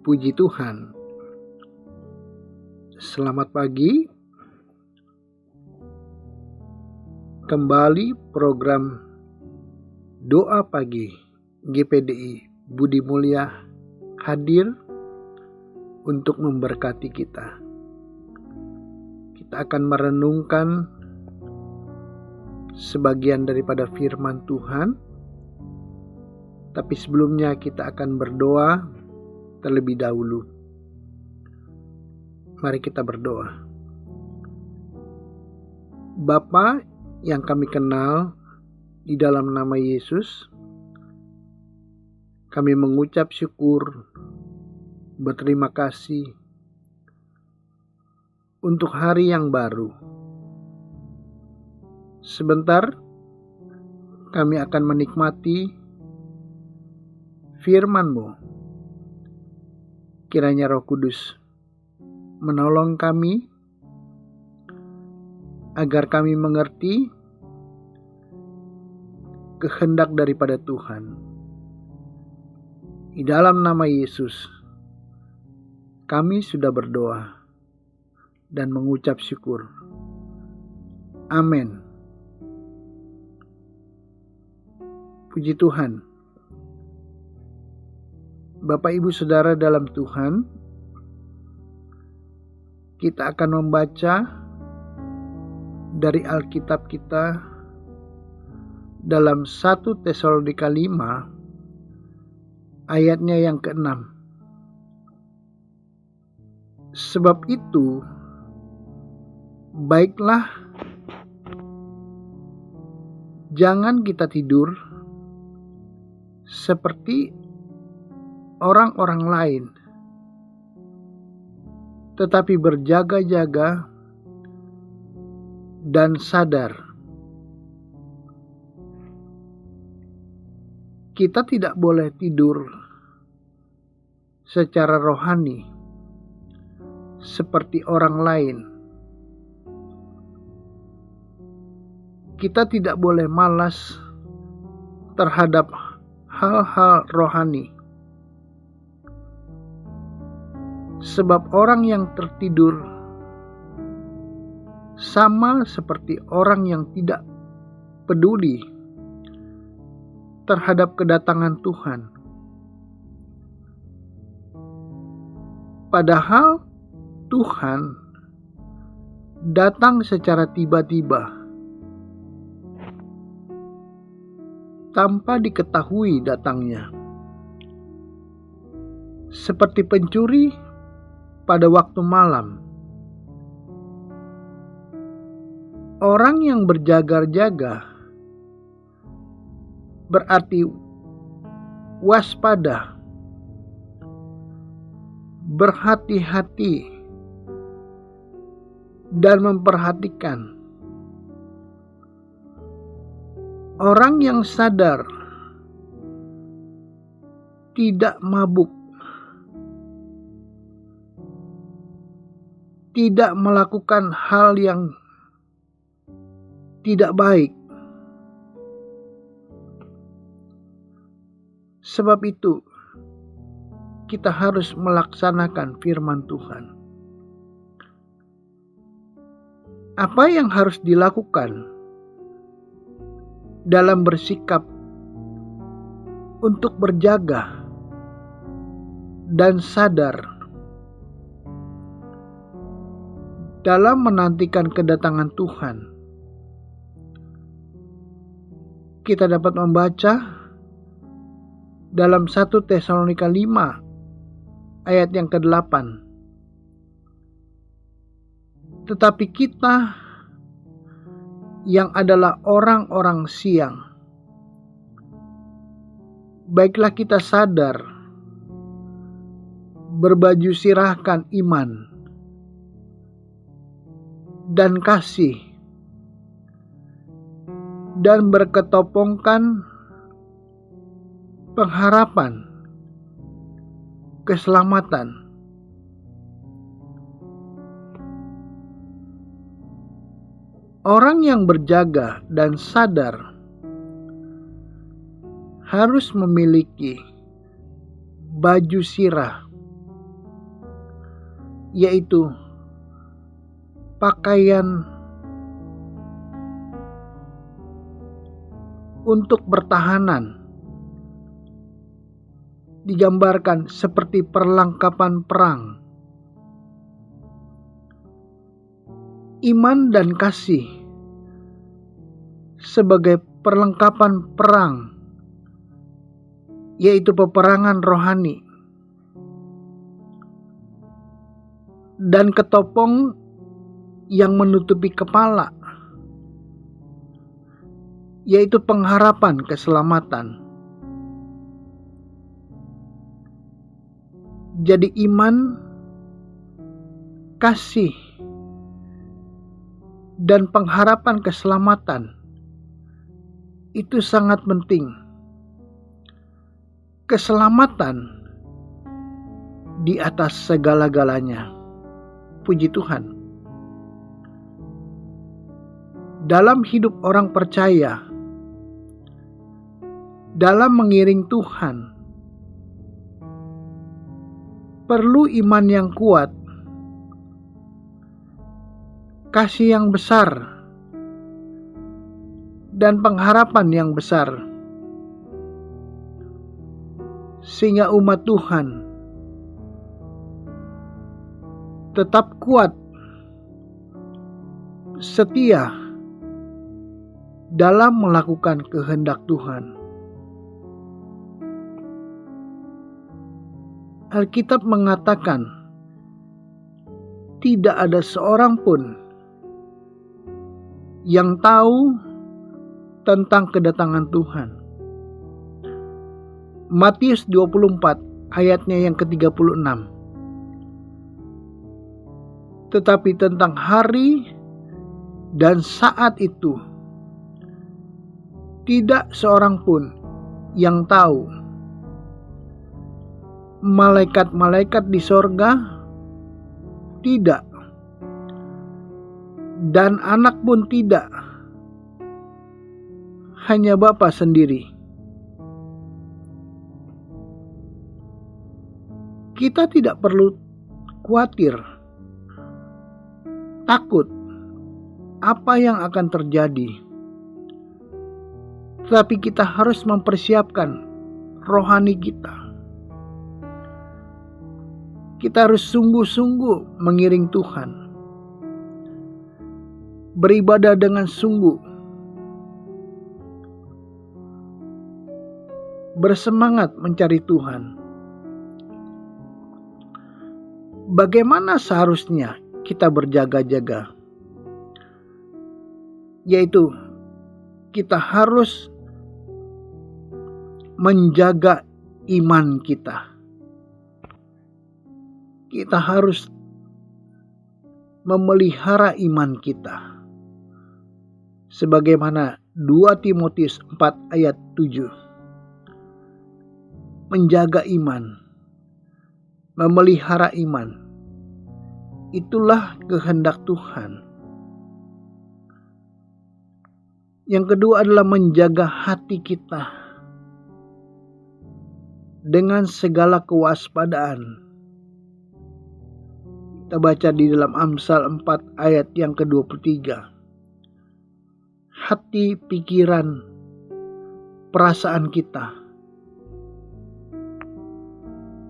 Puji Tuhan. Selamat pagi. Kembali program Doa Pagi GPDI Budi Mulya hadir untuk memberkati kita. Kita akan merenungkan sebagian daripada firman Tuhan. Tapi sebelumnya kita akan berdoa terlebih dahulu. Mari kita berdoa. Bapa yang kami kenal di dalam nama Yesus, kami mengucap syukur, berterima kasih untuk hari yang baru. Sebentar kami akan menikmati firman-Mu. Kiranya Roh Kudus menolong kami agar kami mengerti kehendak daripada Tuhan. Di dalam nama Yesus, kami sudah berdoa dan mengucap syukur. Amin. Puji Tuhan. Bapak, Ibu, Saudara dalam Tuhan, kita akan membaca dari Alkitab kita dalam 1 Tesalonika 5 ayatnya yang ke-6. Sebab itu, baiklah, jangan kita tidur seperti orang-orang lain, tetapi berjaga-jaga dan sadar. Kita tidak boleh tidur secara rohani seperti orang lain. Kita tidak boleh malas terhadap hal-hal rohani. Sebab orang yang tertidur sama seperti orang yang tidak peduli terhadap kedatangan Tuhan. Padahal Tuhan datang secara tiba-tiba, tanpa diketahui datangnya. Seperti pencuri pada waktu malam. Orang yang berjaga-jaga berarti waspada, berhati-hati, dan memperhatikan. Orang yang sadar tidak mabuk, tidak melakukan hal yang tidak baik. Sebab itu, kita harus melaksanakan firman Tuhan. Apa yang harus dilakukan dalam bersikap untuk berjaga dan sadar dalam menantikan kedatangan Tuhan? Kita dapat membaca dalam 1 Tesalonika 5 ayat yang ke-8. Tetapi kita yang adalah orang-orang siang, baiklah kita sadar, berbaju sirahkan iman dan kasih, dan berketopongkan pengharapan keselamatan. Orang yang berjaga dan sadar harus memiliki baju sirah yaitu pakaian untuk pertahanan, digambarkan seperti perlengkapan perang. Iman dan kasih sebagai perlengkapan perang, yaitu peperangan rohani, dan ketopong yang menutupi kepala, yaitu pengharapan keselamatan. Jadi iman, kasih, dan pengharapan keselamatan itu sangat penting. Keselamatan di atas segala-galanya. Puji Tuhan. Dalam hidup orang percaya, dalam mengiring Tuhan, perlu iman yang kuat, kasih yang besar, dan pengharapan yang besar, sehingga umat Tuhan tetap kuat, setia dalam melakukan kehendak Tuhan. Alkitab mengatakan, tidak ada seorang pun yang tahu tentang kedatangan Tuhan. Matius 24 ayatnya yang ke-36. Tetapi tentang hari dan saat itu, tidak seorang pun yang tahu. Malaikat-malaikat di sorga tidak, dan anak pun tidak, hanya Bapa sendiri. Kita tidak perlu khawatir, takut apa yang akan terjadi. Tetapi kita harus mempersiapkan rohani kita. Kita harus sungguh-sungguh mengiring Tuhan. Beribadah dengan sungguh. Bersemangat mencari Tuhan. Bagaimana seharusnya kita berjaga-jaga? Yaitu kita harus menjaga iman kita. Kita harus memelihara iman kita. Sebagaimana 2 Timotius 4 ayat 7. Menjaga iman, memelihara iman, itulah kehendak Tuhan. Yang kedua adalah menjaga hati kita dengan segala kewaspadaan. Kita baca di dalam Amsal 4 ayat yang ke-23. Hati, pikiran, perasaan kita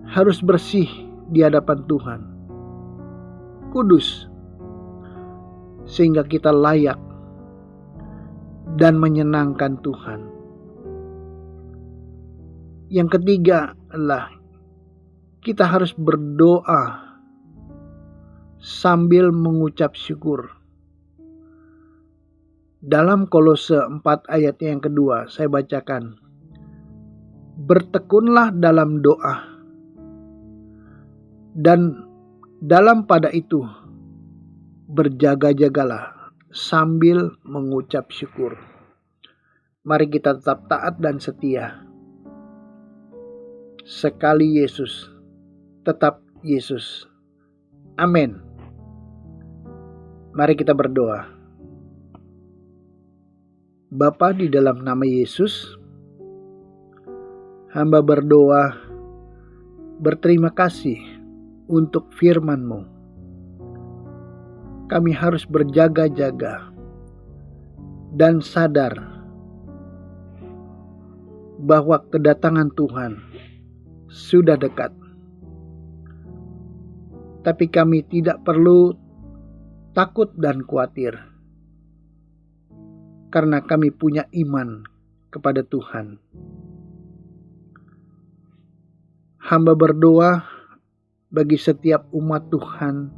harus bersih di hadapan Tuhan. Kudus. Sehingga kita layak dan menyenangkan Tuhan. Yang ketiga adalah kita harus berdoa sambil mengucap syukur. Dalam Kolose 4 ayat yang kedua saya bacakan. Bertekunlah dalam doa, dan dalam pada itu berjaga-jagalah sambil mengucap syukur. Mari kita tetap taat dan setia. Sekali Yesus, tetap Yesus. Amin. Mari kita berdoa. Bapa, di dalam nama Yesus, hamba berdoa, berterima kasih untuk firman-Mu kami harus berjaga-jaga dan sadar bahwa kedatangan Tuhan sudah dekat. Tapi kami tidak perlu takut dan khawatir, karena kami punya iman kepada Tuhan. Hamba berdoa bagi setiap umat Tuhan,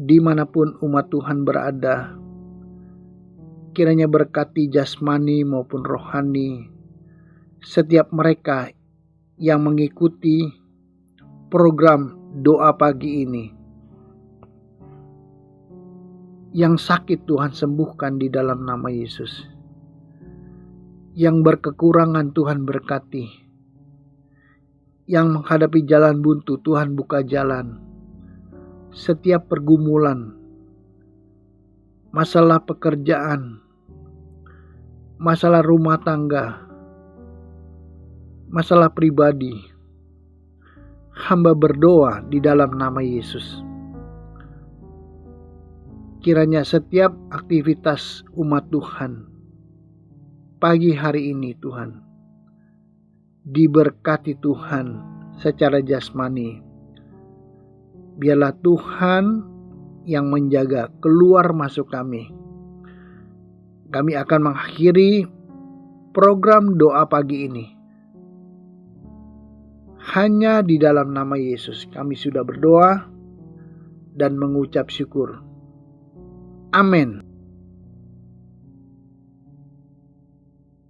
dimanapun umat Tuhan berada, kiranya berkati jasmani maupun rohani setiap mereka yang mengikuti program doa pagi ini. Yang sakit Tuhan sembuhkan di dalam nama Yesus. Yang berkekurangan Tuhan berkati. Yang menghadapi jalan buntu Tuhan buka jalan. Setiap pergumulan, masalah pekerjaan, masalah rumah tangga, masalah pribadi, hamba berdoa di dalam nama Yesus. Kiranya setiap aktivitas umat Tuhan pagi hari ini Tuhan diberkati Tuhan secara jasmani. Biarlah Tuhan yang menjaga keluar masuk kami. Kami akan mengakhiri program doa pagi ini. Hanya di dalam nama Yesus kami sudah berdoa dan mengucap syukur. Amin.